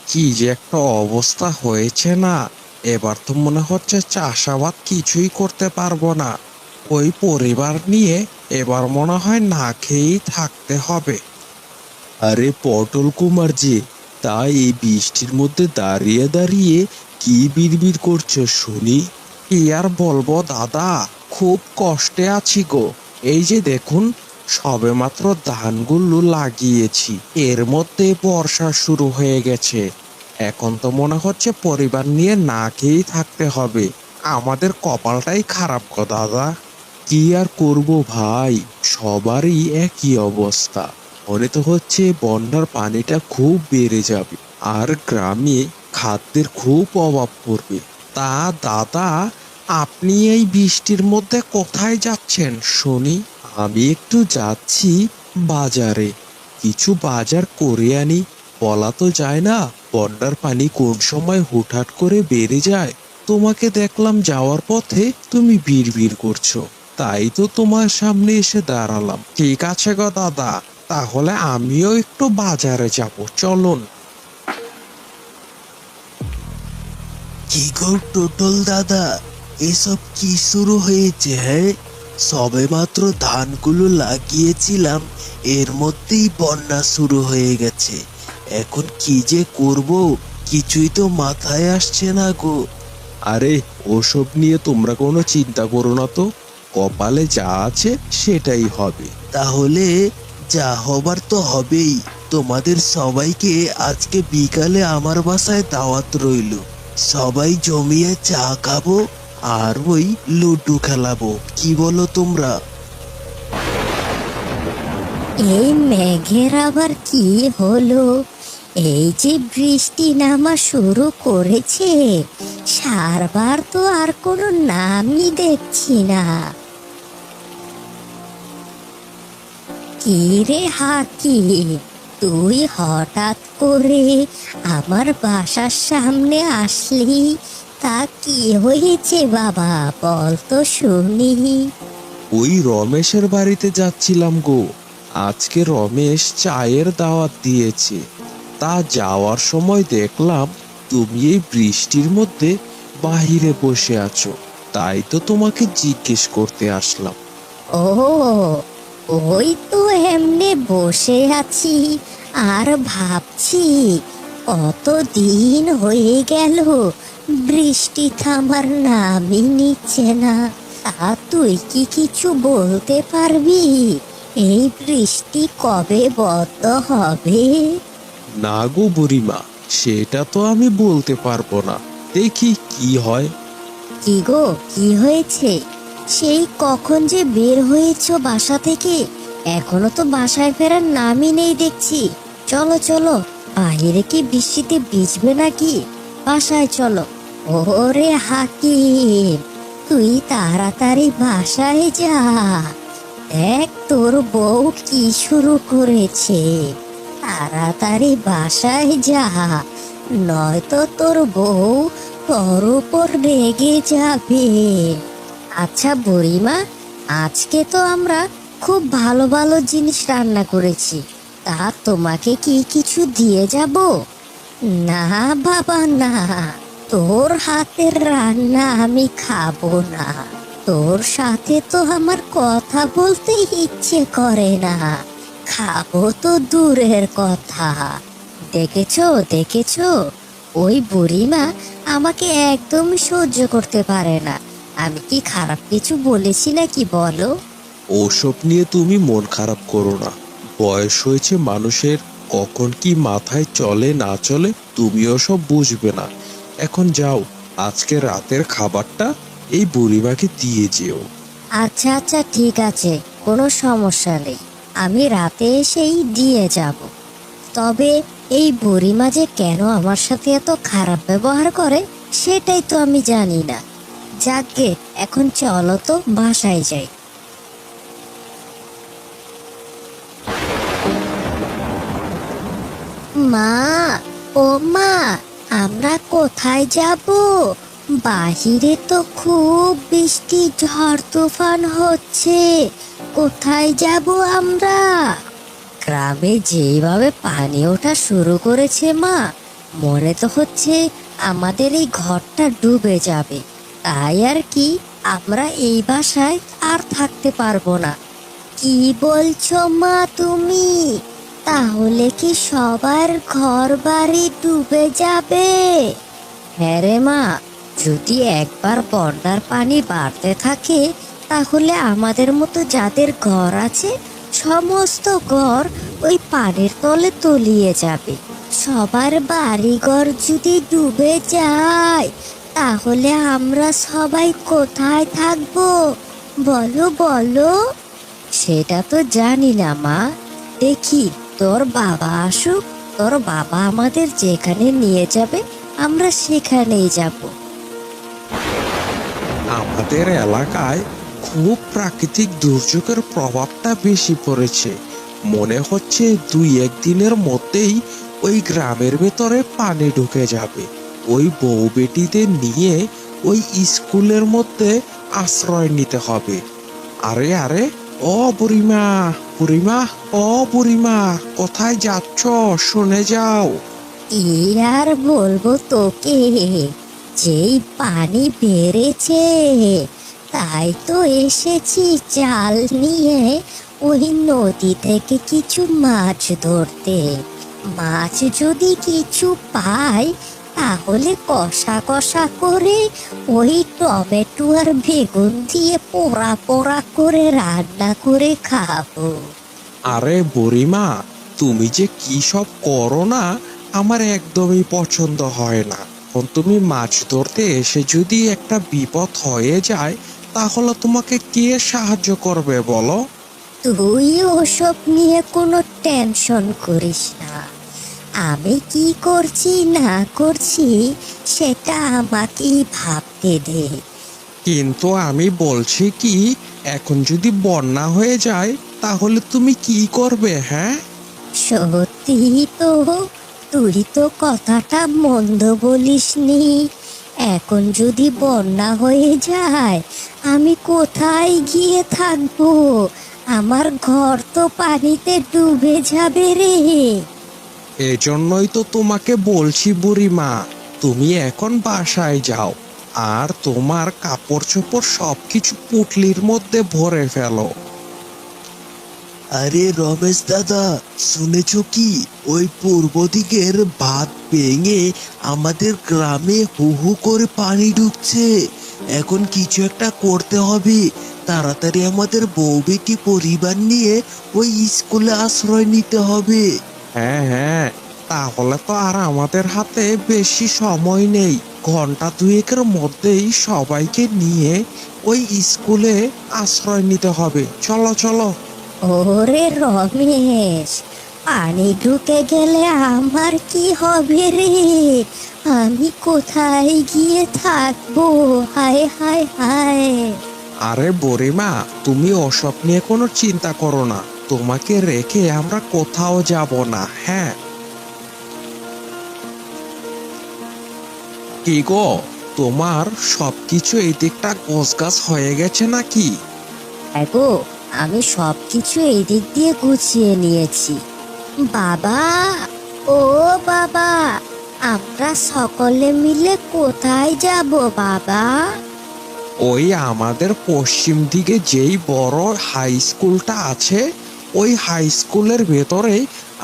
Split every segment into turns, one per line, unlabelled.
কি যে একটা অবস্থা হয়েছে না, এবার তো মনে হচ্ছে চাষাবাদ কিছুই করতে পারবো না। ওই পরিবার নিয়ে এবার মনে হয় না খেয়েই থাকতে হবে।
আরে পটল কুমার যে, তাই এই বৃষ্টির মধ্যে দাঁড়িয়ে দাঁড়িয়ে কি বিড়বিড় করছো শুনি?
কি আর বলবো দাদা, খুব কষ্টে আছি গো। এই যে দেখুন, সবেমাত্র ধানগুলো লাগিয়েছি, এর মধ্যে বর্ষা শুরু হয়ে গেছে। এখন তো মনে হচ্ছে পরিবার নিয়ে না খেয়েই থাকতে হবে। আমাদের কপালটাই খারাপ গো দাদা।
কি আর করব ভাই, সবারই একই অবস্থা। মনে তো হচ্ছে বন্যার পানিটা খুব বেড়ে যাবে, আর গ্রামে খাদ্যের খুব অভাব পড়বে।
তা দাদা, আপনি এই বৃষ্টির মধ্যে কোথায় যাচ্ছেন শুনি?
আমি একটু যাচ্ছি বাজারে, কিছু বাজার করে আনি। বলা তো যায় না বন্যার পানি কোন সময় হুটহাট করে বেড়ে যায়। তোমাকে দেখলাম যাওয়ার পথে তুমি বিড়বিড় করছো, তাই তো তোমার সামনে এসে দাঁড়ালাম।
ঠিক আছে গো দাদা, তাহলে আমিও একটু বাজারে যাব, চলুন।
কি গো টোটল দাদা, এসব কি শুরু হয়েছে? হ্যাঁ, সবে মাত্র ধানগুলো লাগিয়েছিলাম, এর মধ্যেই বন্যা শুরু হয়ে গেছে। এখন কি যে করব, কিছুই তো মাথায় আসছে না গো। আরে ওসব নিয়ে তোমরা কোনো চিন্তা করো না তো, কপালে যা আছে সেটাই হবে। তাহলে যা হবার তো হবেই। তোমাদের সবাইকে আজকে বিকালে আমার বাসায় দাওয়াত রইলো। সবাই জমিয়ে চা খাবো আর ওই লুডো খেলাবো, কি বলো তোমরা?
এই মেঘের আবার কি হলো? এই যে বৃষ্টি নামা শুরু করেছে, সারবার তো আর কোনো নামই দেখছি না। কি রে হাকি, তুই হঠাৎ করে আমার বাসার সামনে আসলি? তা কি হয়েছে বাবা, বল তো শুনি।
ওই রমেশের বাড়িতে যাচ্ছিলাম গো। আজকে রমেশ চায়ের দাওয়াত দিয়েছে, তা যাওয়ার সময় দেখলাম তুমি এই বৃষ্টির মধ্যে বাহিরে বসে আছো, তাই তো তোমাকে জিজ্ঞেস করতে আসলাম।
ও, ওই তো এমনি বসে আছি আর ভাবছি, কতদিন হয়ে গেল বৃষ্টি থামার নামই নিচ্ছে না। তা তুই কি কিছু বলতে পারবি, এই বৃষ্টি কবে বন্ধ হবে?
না গো বুড়িমা, সেটা তো আমি বলতে পারবো না, দেখি কি হয়।
কি গো, কি হয়েছে? সেই কখন যে বের হয়েছো বাসা থেকে, এখনো তো বাসায় ফেরার নামই নেই দেখছি। চলো চলো, বাইরে কি বৃষ্টিতে ভিজবে নাকি? বাসায় চলো। ওরে হাকিম, তুই তাড়াতাড়ি বাসায় যা। দেখ তোর বউ কি শুরু করেছে। তাড়াতাড়ি বাসায় যা, নয়তো তোর বউ তোর উপর রেগে যাবে। আচ্ছা বুড়িমা, আজকে তো আমরা খুব ভালো ভালো জিনিস রান্না করেছি, তা তোমাকে কি কিছু দিয়ে যাব? না বাবা না, তোর হাতের রান্না আমি খাবো না। তোর সাথে তো আমার কথা বলতে ইচ্ছে করে না, খাবো তো দূরের কথা। দেখেছো দেখেছো, ওই বুড়িমা আমাকে একদম সহ্য করতে পারে না। আমি কি খারাপ কিছু বলেছি নাকি বলো?
ওসব নিয়ে তুমি মন খারাপ করো না, বয়স হয়েছে মানুষের, কখন কি মাথায় চলে না চলে তুমিও সব বুঝবে না। এখন যাও, আজকে রাতের খাবারটা এই বুড়িমাকে দিয়ে যেও।
আচ্ছা আচ্ছা ঠিক আছে, কোনো সমস্যা নেই, আমি রাতে এসেই দিয়ে যাব। তবে এই বুড়িমা যে কেন আমার সাথে এত খারাপ ব্যবহার করে সেটাই তো আমি জানি না। যাকগে, এখন চলো তো বাসায় যাই। মা, ও মা, আমরা কোথায় যাব? বাহিরে তো খুব বৃষ্টি ঝড় তুফান হচ্ছে, কোথায় যাব আমরা? গ্রামে যেভাবে পানি ওঠা শুরু করেছে মা, মনে তো হচ্ছে আমাদের এই ঘরটা ডুবে যাবে। তাই আর কি, আমরা এই বাসায় আর থাকতে পারবো না। কি বলছো মা তুমি? তাহলে কি সবার ঘর বাড়ি ডুবে যাবে? হ্যাঁ রে মা, যদি একবার বন্যার পানি বাড়তে থাকে তাহলে আমাদের মতো যাদের ঘর আছে সমস্ত ঘর ওই পানির তলে তলিয়ে যাবে। সবার বাড়ি ঘর যদি ডুবে যায় তাহলে আমরা সবাই কোথায় থাকবো? বলো বলো। সেটা তো জানি না মা, দেখি তোর বাবা আসুক, তোর বাবা আমাদের যেখানে নিয়ে যাবে আমরা সেখানেই যাব।
আমাদের এলাকায় খুব প্রাকৃতিক দুর্যোগের প্রভাবটা বেশি পড়েছে। মনে হচ্ছে 2-1 দিনের মধ্যেই ওই গ্রামের ভেতরে পানি ঢুকে যাবে। ওই বউ বেটিদের নিয়ে ওই স্কুলের মধ্যে আশ্রয় নিতে হবে। আরে আরে, ও বুড়িমা, বুড়িমা, ও বুড়িমা, কোথায় যাচ্ছ? শুনে যাও।
কি আর বলবো তোকে, যেই পানি বেড়েছে তাই তো এসেছি জাল নিয়ে ওই নদী থেকে কিছু মাছ ধরতে। মাছ যদি কিছু পাই তাহলে কষা কষা করে ওই টমেটো আর বেগুন দিয়ে পোড়া পোড়া করে রান্না করে খাবো।
আরে বুড়িমা, তুমি যে কি সব করো না, আমার একদমই পছন্দ হয় না। এখন তুমি মাছ ধরতে এসে যদি একটা বিপদ হয়ে যায় তাহলে তোমাকে কে সাহায্য করবে বলো?
তুই ওসব নিয়ে কোনো টেনশন করিস না। আমি কি করছি না করছি সেটা আমাকেই ভাবতে দে।
কিন্তু আমি বলছি কি, এখন যদি বন্যা হয়ে যায় তাহলে তুমি কি করবে? হ্যাঁ,
সত্যি তো, তুই তো কথাটা মন্দ বলিসনি। এখন যদি বন্যা হয়ে যায় আমি কোথায় গিয়ে থাকবো? আমার ঘর তো পানিতে ডুবে যাবে রে।
এজন্যই তো তোমাকে বলছি বুড়িমা, তুমি এখন বাসায় যাও আর তোমার কাপড় চোপড় সবকিছু পুটলির মধ্যে ভরে ফেলো।
আরে রমেশ দাদা, শুনেছো কি? ওই পূর্ব দিকের বাঁধ ভেঙে আমাদের গ্রামে হু হু করে পানি ঢুকছে। এখন কিছু একটা করতে হবে। তাড়াতাড়ি আমাদের বউ বেটি পরিবার নিয়ে ওই স্কুলে আশ্রয় নিতে হবে।
হ্যাঁ হ্যাঁ, তাহলে তো আর আমাদের হাতে বেশি সময় নেই। ঘন্টা 2-1-এর মধ্যেই সবাইকে নিয়ে ওই স্কুলে আশ্রয় নিতে হবে। চলো চলো।
ওরে রমেশ, পানি ঢুকে গেলে আমার কি হবে রে? আমি কোথায় গিয়ে থাকবো? হায় হায় হায়।
আরে বুড়িমা, তুমি ওসব নিয়ে কোনো চিন্তা করো না, তোমাকে রেখে আমরা কোথাও যাব না। হ্যাঁ, কি গো, তোমার সবকিছু এই দিকটা গোছগাছ হয়ে গেছে নাকি?
গো, আমি সবকিছু এই দিক দিয়ে গুছিয়ে নিয়েছি। বাবা, ও বাবা, আমরা সকলে মিলে কোথায় যাব বাবা?
ওই আমাদের পশ্চিম দিকে যেই বড় হাই স্কুলটা আছে, ওই হাই স্কুলের ভেতরে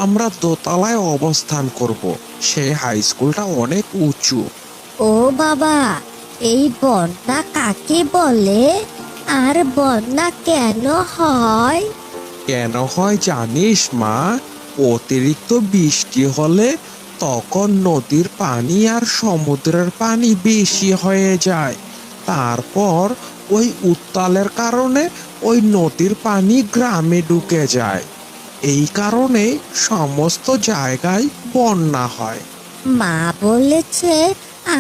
আমরা দোতলায় অবস্থান করব। সেই হাই স্কুলটা অনেক উঁচু।
ও বাবা, এই বন্যা কাকে বলে? আর বন্যা কেন হয়?
কেন হয় জানিস মা? অতিরিক্ত বৃষ্টি হলে তখন নদীর পানি আর সমুদ্রের পানি বেশি হয়ে যায়। তারপর ওই উত্তালের কারণে ওই নদীর পানি গ্রামে ঢুকে যায়। এই কারণে সমস্ত জায়গায় বন্যা হয়।
মা বলেছে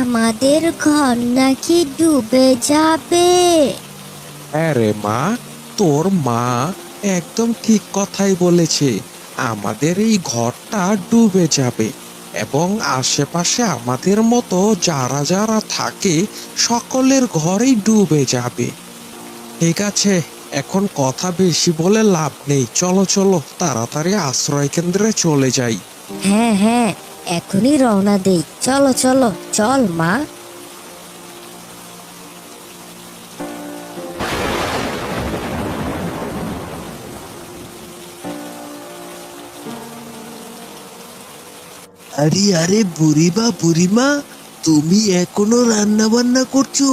আমাদের ঘর নাকি ডুবে যাবে।
হ্যাঁ রে মা, তোর মা একদম ঠিক কথাই বলেছে। আমাদের এই ঘরটা ডুবে যাবে এবং আশেপাশে আমাদের মতো যারা যারা থাকে সকলের ঘরেই ডুবে যাবে। ঠিক আছে, এখন কথা বেশি বলে লাভ নেই। চলো চলো, তাড়াতাড়ি আশ্রয় কেন্দ্রে চলে যাই।
হ্যাঁ হ্যাঁ, এখনই রওনা দেই। চলো চলো, চল মা।
আরে আরে বুড়িমা বুড়িমা, তুমি এখনো রান্না বান্না করছো?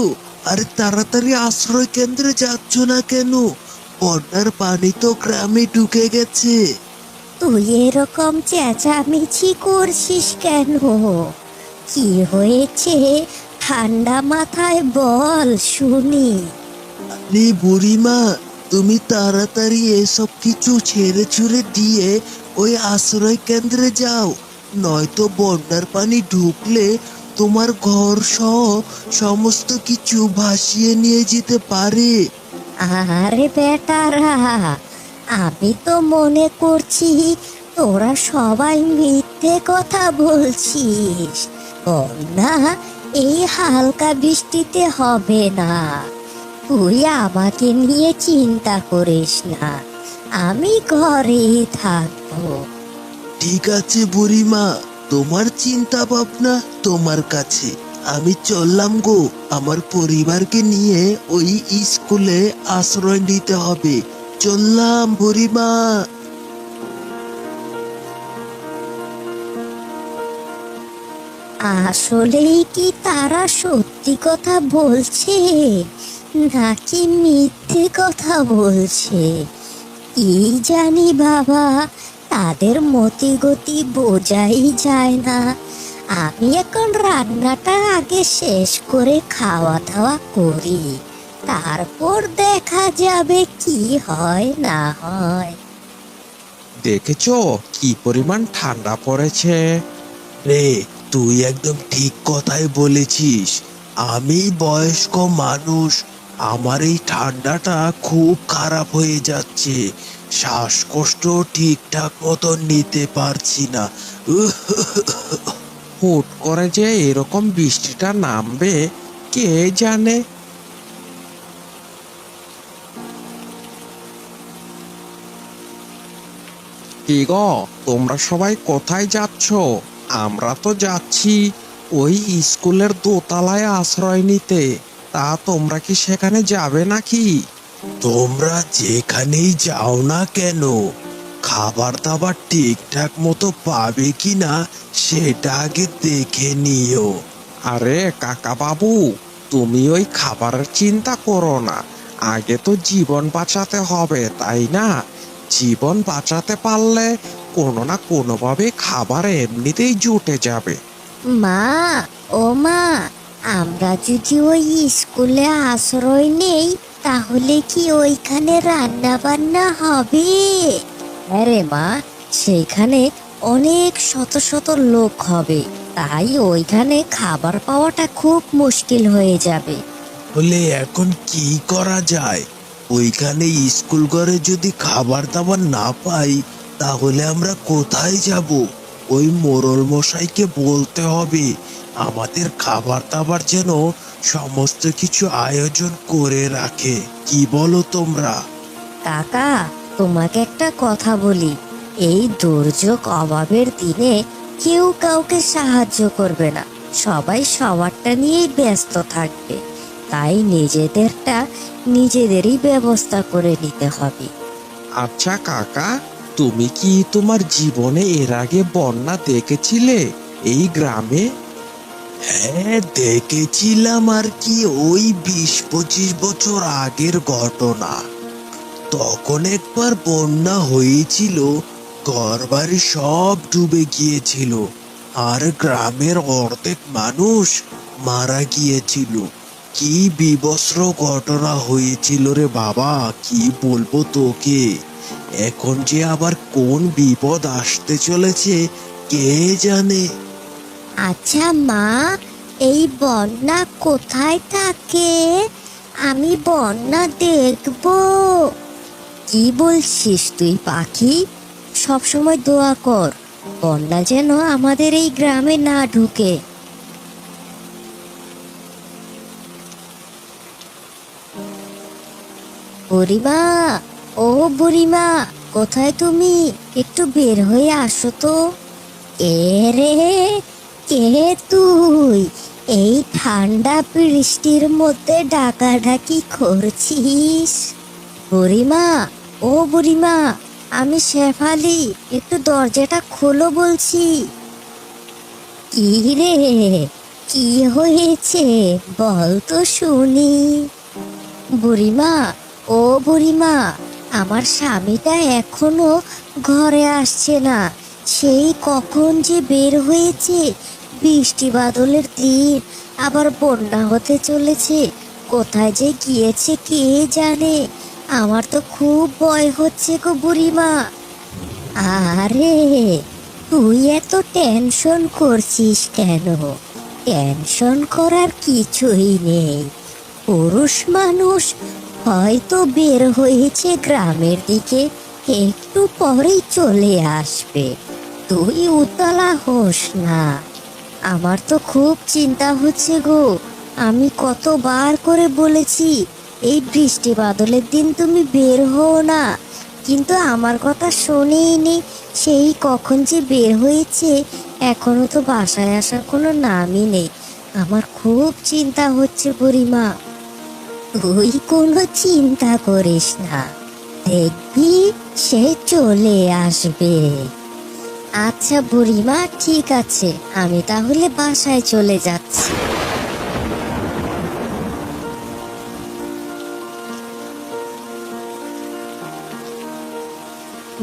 আরে তাড়াতাড়ি আশ্রয় কেন্দ্রে যাচ্ছ না কেন? বন্যার পানি তো গ্রামে ঢুকে গেছে।
তুই এরকম চেঁচামেচি করছিস কেন? কি হয়েছে ঠান্ডা মাথায় বল শুনি।
আরে বুড়িমা, তুমি তাড়াতাড়ি এসব কিছু ছেড়ে ছুড়ে দিয়ে ওই আশ্রয় কেন্দ্রে যাও, নয়তো বন্যার পানি ঢুকলে তোমার ঘর সহ সমস্ত কিছু ভাসিয়ে নিয়ে যেতে পারে।
আরে বেটারা, আমি তো মনে করছি তোরা সবাই মিথ্যে কথা বলছিস। বন্যা এই হালকা বৃষ্টিতে হবে না। তুই আমাকে নিয়ে চিন্তা করিস না, আমি ঘরেই থাকবো।
ঠিক আছে বুড়িমা, তোমার চিন্তা ভাবনা তোমার কাছে। আমি চললাম গো, আমার পরিবারকে নিয়ে ওই স্কুলে আশ্রয় নিতে হবে। চললাম বুড়িমা।
আসলেই কি তারা সত্যি কথা বলছে নাকি মিথ্যে কথা বলছে? কি জানি বাবা, তাদের মতিগতি বোঝাই যায় না। আমি এখন রান্নাটা আগে শেষ করে খাওয়া দাওয়া করি, তারপর দেখা যাবে কি হয় না হয়।
দেখেছো কি পরিমাণ ঠান্ডা পড়েছে?
রে, তুই একদম ঠিক কথাই বলেছিস। আমি বয়স্ক মানুষ, আমার এই ঠান্ডাটা খুব খারাপ হয়ে যাচ্ছে। শ্বাসকষ্ট ঠিকঠাক মতো নিতে পারছি না।
হুট করে যে এরকম বৃষ্টিটা নামবে কে জানে। কি গো, তোমরা সবাই কোথায় যাচ্ছ? আমরা তো যাচ্ছি ওই স্কুলের দোতলায় আশ্রয় নিতে। তা তোমরা কি সেখানে যাবে নাকি?
তোমরা যেখানেই যাও না কেন, খাবার দাবার ঠিকঠাক মতো পাবে কিনা সেটা আগে দেখে নিও।
আরে কাকা বাবু, তুমি ওই খাবারের চিন্তা করো না। আগে তো জীবন বাঁচাতে হবে, তাই না? জীবন বাঁচাতে পারলে কোনো না কোনোভাবে খাবার এমনিতেই জুটে যাবে।
মা, ও মা, আমরা যদি ওই স্কুলে আশ্রয় নেই তাহলে কি ওইখানে রান্না বান্না হবে? আরে মা, সেখানে অনেক শত শত লোক হবে, তাই ওইখানে খাবার পাওয়াটা খুব মুশকিল হয়ে যাবে।
বলে এখন কি করা যায়? ওইখানে স্কুল ঘরে যদি খাবার দাবার না পাই তাহলে আমরা কোথায় যাব? ওই মোড়ল মশাইকে বলতে হবে আমাদের খাবার দাবার যেন সমস্ত কিছু আয়োজন করে রাখে। কি বলো তোমরা?
কাকা, তোমাকে একটা কথা বলি, এই দুর্যোগ অভাবের দিনে কেউ কাউকে সাহায্য করবে না, সবাই সবারটা নিয়েই ব্যস্ত থাকবে। তাই নিজেদেরটা নিজেদেরই ব্যবস্থা করে নিতে হবে।
আচ্ছা কাকা, তুমি কি তোমার জীবনে এর আগে বন্যা দেখেছিলে এই গ্রামে?
হ্যাঁ, দেখেছিলাম আর কি, ওই 20-25 বছর আগের ঘটনা। তখন একবার বন্যা হয়েছিল, ঘরবাড়ি সব ডুবে গিয়েছিল, আর গ্রামের অর্ধেক মানুষ মারা গিয়েছিল। কি বিবস্ত্র ঘটনা হয়েছিল রে বাবা, কি বলবো তোকে। এখন যে আবার কোন বিপদ আসতে চলেছে কে জানে।
আচ্ছা মা, এই বন্যা কোথায় থাকে? আমি বন্যা দেখবো। কি বলছিস তুই পাখি? সবসময় দোয়া কর বন্যা যেন আমাদের এই গ্রামে না ঢুকে। বুড়িমা, ও বুড়িমা, কোথায় তুমি? একটু বের হয়ে আসো তো। কে রে, কে তুই? এই ঠান্ডা বৃষ্টির মধ্যে ডাকাডাকি করছিস? বুড়িমা, ও বুড়িমা, আমি শেফালি, একটু দরজাটা খোলো বলছি। কি রে, কি হয়েছে বল তো শুনি। বুড়িমা, ও বুড়িমা, আমার স্বামীটা এখনো ঘরে আসছে না। সেই কখন যে বের হয়েছে, বৃষ্টি বাদলের দিন, আবার বন্যা হতে চলেছে। কোথায় যে গিয়েছে কে জানে। আমার তো খুব ভয় হচ্ছে গো বুড়িমা। আরে, তুই এত টেনশন করছিস কেন? টেনশন করার কিছুই নেই। পুরুষ মানুষ হয়তো বের হয়েছে গ্রামের দিকে, একটু পরেই চলে আসবে। তুই উতলা হোস না। আমার তো খুব চিন্তা হচ্ছে গো। আমি কতবার করে বলেছি এই বৃষ্টি বাদলের দিন তুমি বের হও না, কিন্তু আমার কথা শোনেইনি। সেই কখন যে বের হয়েছে, এখনো তো বাসায় আসার কোনো নামই নেই। আমার খুব চিন্তা হচ্ছে বুড়িমা। তুই কোনো চিন্তা করিস না, দেখবি সে চলে আসবে। আচ্ছা বুড়িমা, ঠিক আছে, আমি তাহলে বাসায় চলে যাচ্ছি।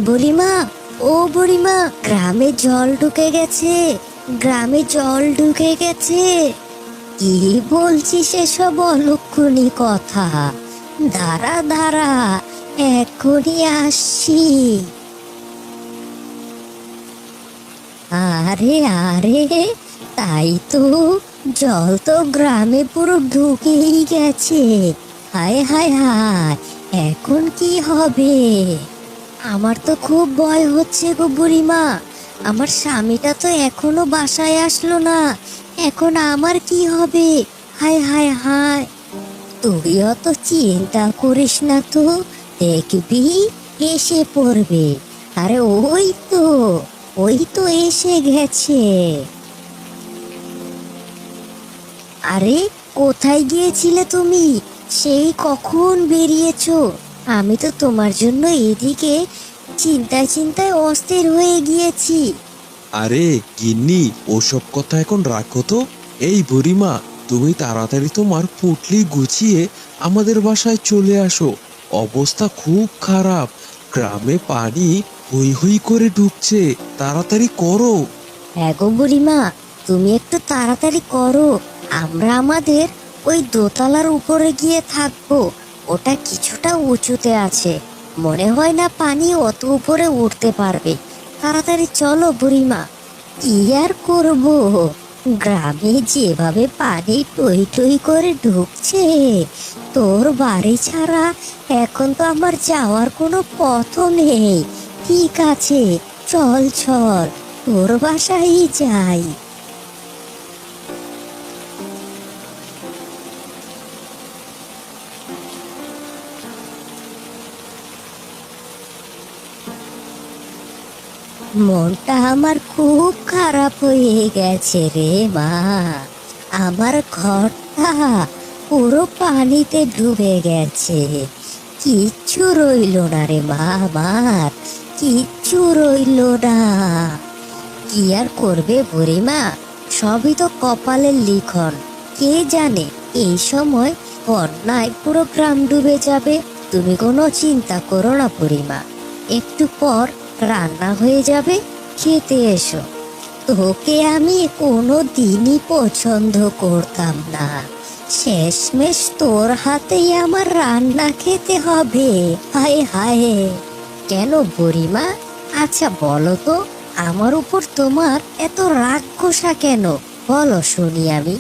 বুড়িমা, ও বুড়িমা, গ্রামে জল ঢুকে গেছে, গ্রামে জল ঢুকে গেছে। কি বলছিস এসব অলক্ষণী কথা? দাঁড়া দাঁড়া, এক্ষুনি আসছি। আরে আরে, তাই তো, জল তো গ্রামে পুরো ঢুকেই গেছে। হায় হায় হায়, এখন কি হবে? আমার তো খুব ভয় হচ্ছে গো বুড়িমা। আমার স্বামীটা তো এখনো বাসায় আসলো না, এখন আমার কি হবে? হায় হায় হায়। তুই অত চিন্তা করিস না তো, দেখবি এসে পড়বে। আরে ওই তো, ওই তো এসে গেছে। আরে, কোথায় গিয়েছিলে তুমি? সেই কখন বেরিয়েছো? আমি তো তোমার জন্য এদিকে চিন্তায় চিন্তায় অস্থির হয়ে গিয়েছি।
আরে গিন্নি, ওসব কথা এখন রাখো তো। এই বুড়িমা, তুমি তাড়াতাড়ি তোমার পুটলি গুছিয়ে আমাদের বাসায় চলে আসো। অবস্থা খুব খারাপ, গ্রামে পানি হুই হুই করে ঢুকছে। তাড়াতাড়ি করো।
হ্যাঁ গো বুড়িমা, তুমি একটু তাড়াতাড়ি করো। আমরা আমাদের ওই দোতলার উপরে গিয়ে থাকবো। ওটা কিছুটা উঁচুতে আছে, মনে হয় না পানি অত উপরে উঠতে পারবে। তাড়াতাড়ি চলো বুড়িমা। কি আর করবো, গ্রামে যেভাবে পানি টই টই করে ঢুকছে, তোর বাড়ি ছাড়া এখন তো আমার যাওয়ার কোনো পথও নেই। ঠিক আছে, চল চল, তোর বাসায় যাই। মনটা আমার খুব খারাপ হয়ে গেছে রে মা। আমার ঘরটা পুরো পানিতে ডুবে গেছে, কিচ্ছু রইলো না রে মা, আমার কিচ্ছু রইলো না। কি আর করবে বুড়িমা, সবই তো কপালের লিখন। কে জানে এই সময় বন্যায় পুরো গ্রাম ডুবে যাবে। তুমি কোনো চিন্তা করো না বুড়িমা, একটু পর রান্না হয়ে যাবে, খেতে এসো। তোকে আমি কোনো দিনই পছন্দ করতাম না, শেষমেশ তোর হাতেই আমার রান্না খেতে হবে। হায় হায়। কেন বুড়িমা? আচ্ছা বলো তো, আমার উপর তোমার এত রাগ ঘোষা কেন? বলো শুনি আমি।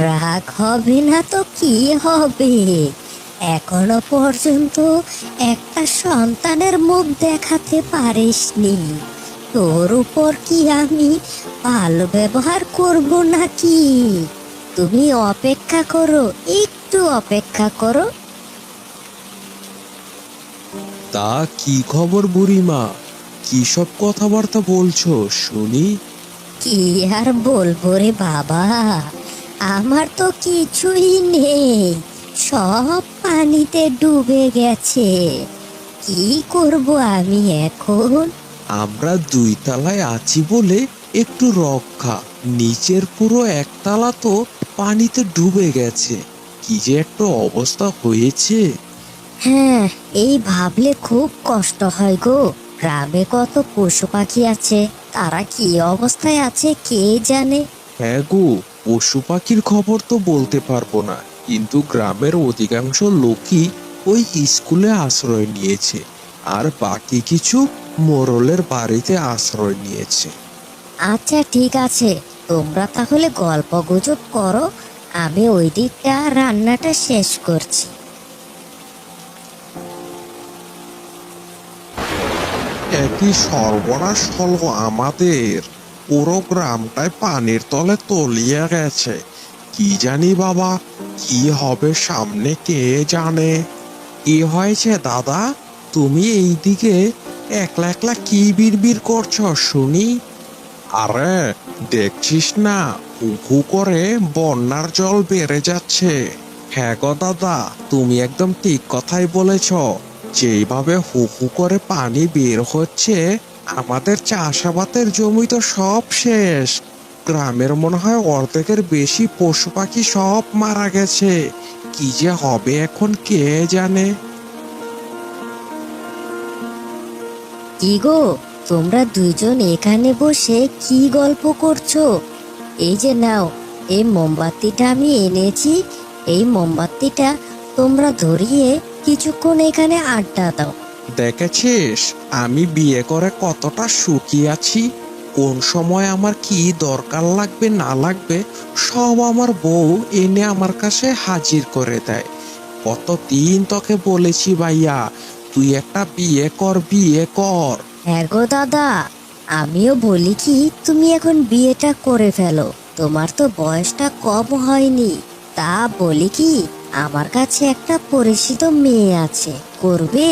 রাগ হবে না তো কি হবে? এখনো পর্যন্ত একটা সন্তানের মুখ দেখাতে পারিসনি। তোর উপর কি আমি ভালো ব্যবহার করব নাকি? তুমি অপেক্ষা করো, একটু অপেক্ষা করো।
তা কি খবর বুড়িমা? কি সব কথাবার্তা বলছো শুনি?
কি আর বলবো রে বাবা, আমার তো কিছুই নেই, সব পানিতে ডুবে গেছে। কি করব আমি এখন?
আমরা 2 তলায় আছি বলে একটু রক্ষা, নিচের পুরো 1 তলা তো পানিতে ডুবে গেছে। কি যে একটা অবস্থা হয়েছে!
হ্যাঁ, এই ভাবলে খুব কষ্ট হয় গো। গ্রামে কত পশু পাখি আছে, তারা কি অবস্থায় আছে কে জানে।
হ্যাঁ গো, পশু পাখির খবর তো বলতে পারবো না, কিন্তু গ্রামের অধিকাংশ লোকই ওই স্কুলে আশ্রয় নিয়েছে, আর বাকি কিছু মোড়লের বাড়িতে আশ্রয় নিয়েছে।
আচ্ছা ঠিক আছে, তোমরা তাহলে গল্প গুজব করো, আমি ওই দিকটা রান্নাটা শেষ করছি।
একই সর্বনাশ হলো আমাদের, পুরো গ্রামটায় পানির তলে তলিয়ে গেছে। কি জানি বাবা, কি হবে সামনে কে জানে। কি হয়েছে দাদা, তুমি এইদিকে একলা একলা কি বিড়বিড় করছো শুনি? আরে দেখছিস না, হু করে বন্যার জল বেড়ে যাচ্ছে। হ্যাঁ গো দাদা, তুমি একদম ঠিক কথাই বলেছ। যেইভাবে হু করে পানি বের হচ্ছে, আমাদের চাষাবাদের জমি তো সব শেষ। গ্রামের মনে হয় অর্ধেকের বেশি পশু পাখি সব মারা গেছে। কি যে হবে এখন কে জানে।
কি গো, তোমরা দুইজন এখানে বসে কি গল্প করছো? এই যে নাও, এই মোমবাতিটা আমি এনেছি, এই মোমবাতিটা তোমরা ধরিয়ে কিছুক্ষণ এখানে আড্ডা দাও।
দেখেছিস আমি বিয়ে করে কতটা সুখী আছি। কোন সময় আমার কি দরকার লাগবে না লাগবে সব আমার বউ এনে আমার কাছে হাজির করে দেয়। কতদিন তোকে বলেছি ভাইয়া, তুই একটা বিয়ে কর, বিয়ে কর।
হ্যাঁ গো দাদা, আমিও বলি কি তুমি এখন বিয়েটা করে ফেলো, তোমার তো বয়সটা কম হয়নি। তা বলি কি, আমার কাছে একটা পরিচিত মেয়ে আছে, করবে?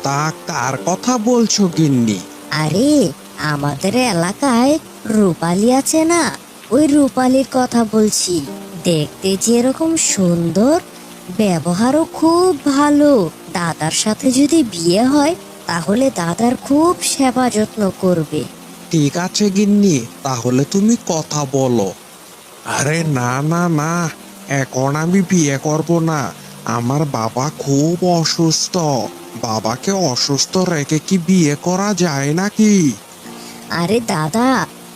তা কার কথা বলছো গিন্নি?
আরে, আমাদের এলাকায় রূপালী আছে না, ওই রূপালীর কথা বলছি। দেখতে যেরকম সুন্দর, ব্যবহারও খুব ভালো। দাদার সাথে যদি বিয়ে হয় তাহলে দাদার খুব সেবা যত্ন করবে।
ঠিক আছে গিন্নি, তাহলে তুমি কথা বলো। আরে না না না, এখন আমি বিয়ে করব না। আমার বাবা খুব অসুস্থ, বাবাকে অসুস্থ রেখে কি বিয়ে করা যায় নাকি?
আরে দাদা,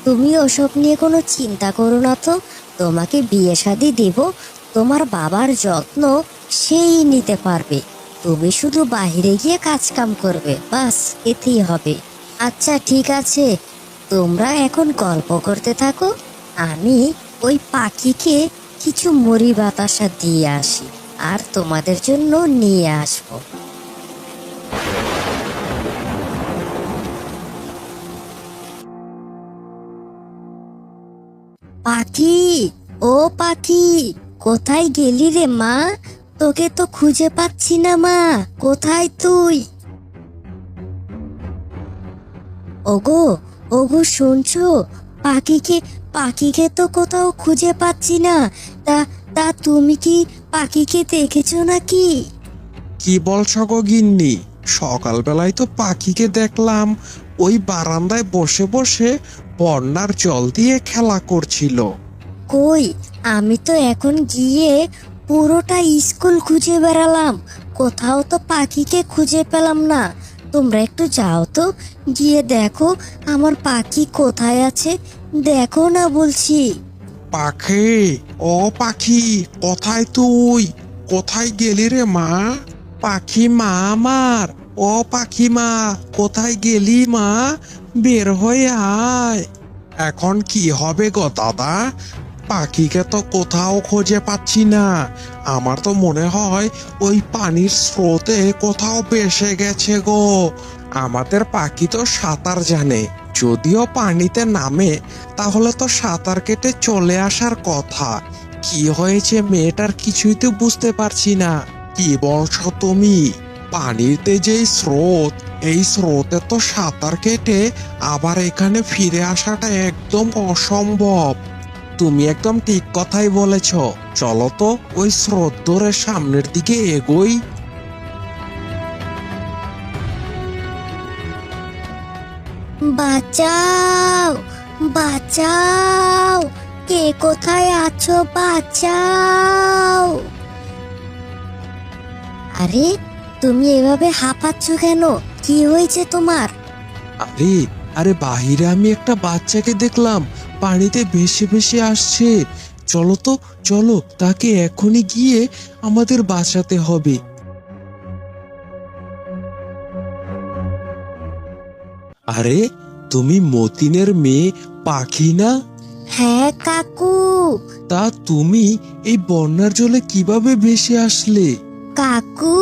তুমি ওসব নিয়ে কোনো চিন্তা করো না তো, তোমাকে বিয়ে শাদী দেব, তোমার বাবার যত্ন সেই নিতে পারবে। তুমি শুধু বাইরে গিয়ে কাজ কাম করবে, বাস এতেই হবে। আচ্ছা ঠিক আছে, তোমরা এখন গল্প করতে থাকো, আমি ওই পাখিকে কিছু মুড়ি বাতাসা দিয়ে আসি, আর তোমাদের জন্য নিয়ে আসবো। পাখি, ও পাখি, কোথায় গেলি রে মা? তোকে তো খুঁজে পাচ্ছি না মা, কোথায় তুই? ওগো, ওগো শুনছো? পাখিকে পাখিকে তো কোথাও খুঁজে পাচ্ছি না। তা তা তুমি কি পাখিকে দেখেছো নাকি?
কি বলছো গো গিন্নি? সকালবেলায় তো পাখিকে দেখলাম ওই বারান্দায় বসে বসে বন্যার জল দিয়ে খেলা করছিল।
কই, আমি তো এখন গিয়ে পুরোটা স্কুল খুঁজে বেড়ালাম, কোথাও তো পাখিকে খুঁজে পেলাম না। তোমরা একটু যাও তো, গিয়ে দেখো আমার পাখি কোথায় আছে, দেখো না বলছি।
পাখি, ও পাখি, কোথায় তুই? কোথায় গেলি রে মা? পাখি মা আমার, ও পাখি মা, কোথায় গেলি মা? বের হয়ে আয়। এখন কি হবে গো দাদা? পাখিকে তো কোথাও খুঁজে পাচ্ছি না। আমার তো মনে হয় ওই পানির স্রোতে কোথাও ভেসে গেছে গো। আমাদের পাখি তো সাঁতার জানে, যদিও পানিতে নামে তাহলে তো সাঁতার কেটে চলে আসার কথা। কি হয়েছে মেয়েটার কিছুই তো বুঝতে পারছি না। কি বলছো তুমি? পানিতে যেই স্রোত, এই স্রোতে তো সাঁতার কেটে আবার এখানে ফিরে আসাটা একদম অসম্ভব। তুমি একদম ঠিক কথাই বলেছ। চলো তো ওই স্রোত ধরে সামনের দিকে এগোই।
বাঁচাও, বাঁচাও, কে কোথায় আছো, বাঁচাও। আরে, তুমি এভাবে হাঁপাচ্ছ কেন? কি হয়েছে তোমার?
আরে আরে বাহিরে আমি একটা বাচ্চাকে দেখলাম, পানিতে ভেসে ভেসে আসছে। চলো তো, চলো তাকে এখনই গিয়ে আমাদের বাঁচাতে হবে। আরে তুমি মতিনের মেয়ে পাখি না?
হ্যাঁ কাকু।
তা তুমি এই বন্যার জলে কিভাবে ভেসে আসলে?
কাকু,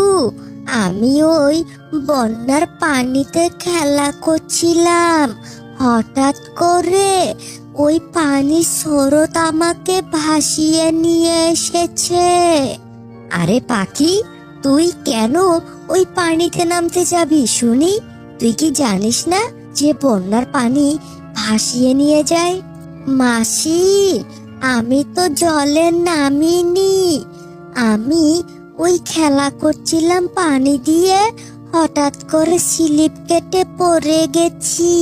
আমি ওই বন্যার পানিতে খেলা করছিলাম, হঠাৎ করে ওই পানির স্রোত আমাকে ভাসিয়ে নিয়ে এসেছে। আরে পাখি, তুই কেন ওই পানিতে নামতে যাবি শুনি? তুই কি জানিস না যে বন্যার পানি ভাসিয়ে নিয়ে যায়? মাসি, আমি তো জলে নামিনি। আমি ওই খেলা করছিলাম পানি দিয়ে, হঠাৎ করে স্লিপ কেটে পড়ে গেছি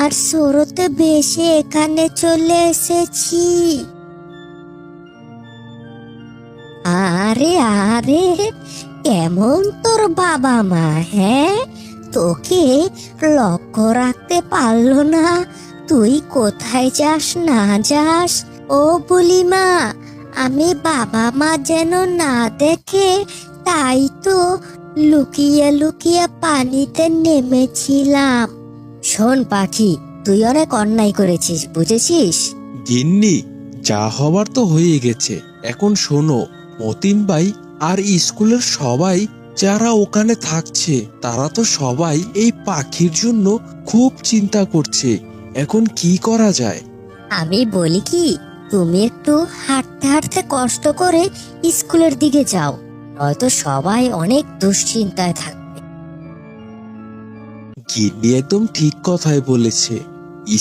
আর স্রোতে ভেসে এখানে চলে এসেছি। আরে আরে, কেমন তোর বাবা মা? হ্যাঁ, তোকে লক্ষ্য রাখতে পারলো না তুই কোথায় যাস না যাস। ও বুলিমা, আমি বাবা মা যেন না দেখে তাই তো লুকিয়ে লুকিয়ে পানিতে নেমেছিলাম। শোন পাখি, তুই অনেক অন্যায় করেছিস, বুঝেছিস?
গিন্নি, যা হবার তো হয়ে গেছে। এখন শোনো, মতিন ভাই আর স্কুলের সবাই যারা ওখানে থাকছে তারা তো সবাই এই পাখির জন্য খুব চিন্তা করছে। এখন কি করা যায়?
আমি বলি কি, তুমি একটু হাঁটতে হাঁটতে কষ্ট করে স্কুলের দিকে যাও, নয়তো সবাই অনেক দুশ্চিন্তায় থাকবে।
গিন্নি একদম ঠিক কথাই বলেছে।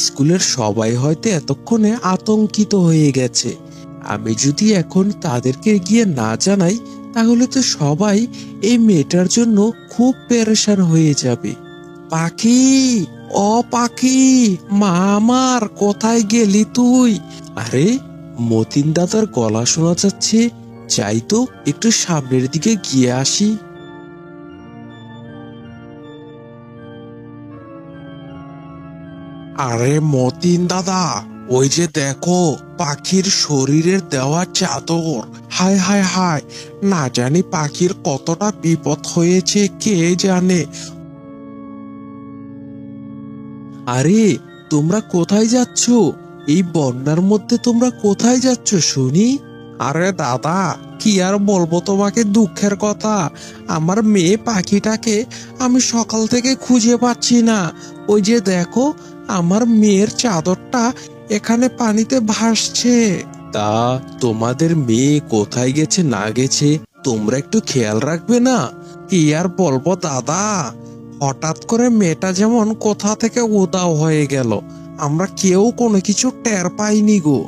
স্কুলের সবাই হয়তো এতক্ষণে আতঙ্কিত হয়ে গেছে। আমি যদি এখন তাদেরকে গিয়ে না জানাই তাহলে তো সবাই এই মেয়েটার জন্য খুব পেরেশান হয়ে যাবে। পাখি, ও পাখি, মা আমার, কোথায় গেলি তুই? আরে মতিন দাদার গলা শোনা যাচ্ছে, যাই তো একটু সামনের দিকে গিয়ে আসি। আরে মতিন দাদা, ওই যে দেখো পাখির শরীরের দেওয়া চাদর। হায় হায় হায়, না জানি পাখির কতটা বিপদ হয়েছে কে জানে। আরে তোমরা কোথায় যাচ্ছ? এই বন্যার মধ্যে তোমরা কোথায় যাচ্ছ শুনি? আরে দাদা, কি আর বলবো তোমাকে দুঃখের কথা। আমার মেয়ে পাখিটাকে আমি সকাল থেকে খুঁজে পাচ্ছি না। ওই যে দেখো, আমার মেয়ের চাদরটা এখানে পানিতে ভাসছে। তা তোমাদের মেয়ে কোথায় গেছে না গেছে তোমরা একটু খেয়াল রাখবে না? কি আর বলবো দাদা, হঠাৎ করে মেয়েটা যেমন কোথা থেকে উধাও হয়ে গেল, আমরা কেউ কোনো কিছু টের পাইনি গো।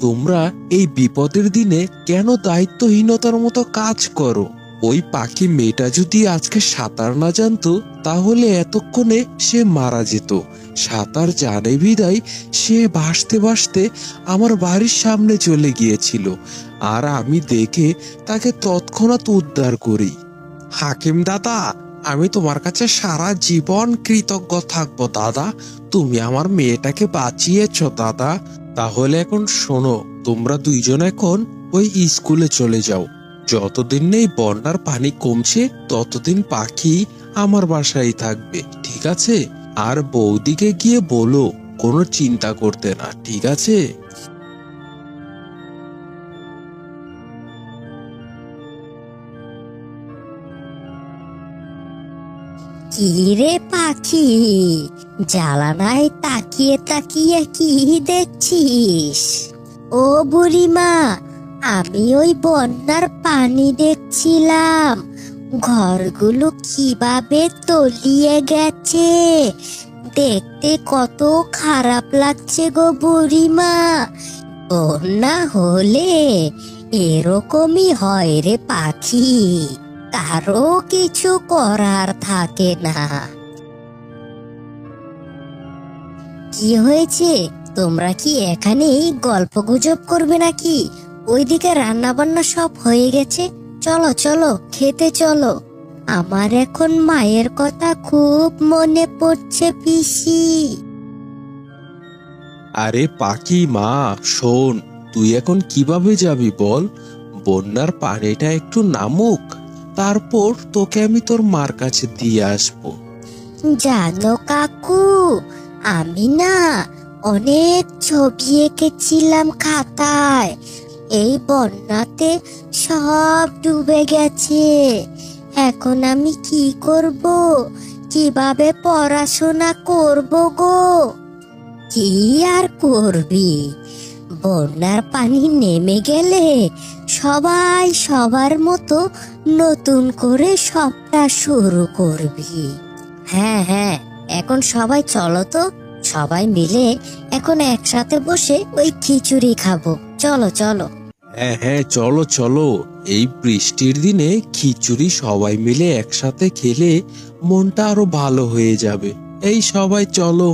তোমরা এই বিপদের দিনে কেন দায়িত্বহীনতার মতো কাজ করো? ওই পাখি মেয়েটা যদি আজকে সাঁতার না জানতো তাহলে এতক্ষণে সে মারা যেত। সাঁতার জানে বিদায় সে ভাসতে ভাসতে আমার বাড়ির সামনে চলে গিয়েছিল, আর আমি দেখে তাকে তৎক্ষণাৎ উদ্ধার করি। হাকিম দাদা, আমি তোমার কাছে সারা জীবন কৃতজ্ঞ থাকবো দাদা। তুমি আমার মেয়েটাকে বাঁচিয়েছো দাদা। তাহলে এখন শোনো, তোমরা দুইজন এখন ওই স্কুলে চলে যাও। যতদিন নেই বন্যার পানি কমছে ততদিন পাখি আমার বাসায় থাকবে, ঠিক আছে? আর বৌদিকে গিয়ে বলো কোনো চিন্তা করতে না, ঠিক আছে?
কি রে পাখি, জ্বালানায় তাকিয়ে তাকিয়ে কি দেখছিস? ও বুড়িমা, আমি ওই বন্যার পানি দেখছিলাম, ঘরগুলো কিভাবে তলিয়ে গেছে, দেখতে কত খারাপ লাগছে গো বুড়িমা। বন্যা হলে এরকমই হয় রে পাখি, কারো কিছু করার থাকে না। কি হয়েছে, তোমরা কি এখানেই গল্প গুজব করবে নাকি? ওইদিকে রান্না বান্না সব হয়ে গেছে, চলো চলো খেতে চলো। আমার এখন মায়ের কথা খুব মনে পড়ছে পিসি।
আরে পাখি মা, শোন, তুই এখন কিভাবে যাবি বল? বন্যার পানিটা একটু নামুক, তারপর তোকে আমি তোর মার কাছে দিয়ে আসবো।
জানো কাকু, আমি না অনেক ছবি এঁকেছিলাম খাতায়, এই বন্যাতে সব ডুবে গেছে। এখন আমি কি করব, কিভাবে পড়াশোনা করব গো? কি আর করবি, বন্যার পানি নেমে গেলে সবাই সবার মতো নতুন করে সবটা শুরু করবি। হ্যাঁ হ্যাঁ, এখন সবাই চলো তো, সবাই মিলে এখন একসাথে বসে ওই খিচুড়ি খাবো, চলো চলো।
হ্যাঁ হ্যাঁ, চলো চলো। এই বৃষ্টির দিনে খিচুড়ি সবাই মিলে একসাথে খেলে মনটা আরো ভালো হয়ে যাবে। এই সবাই চলো।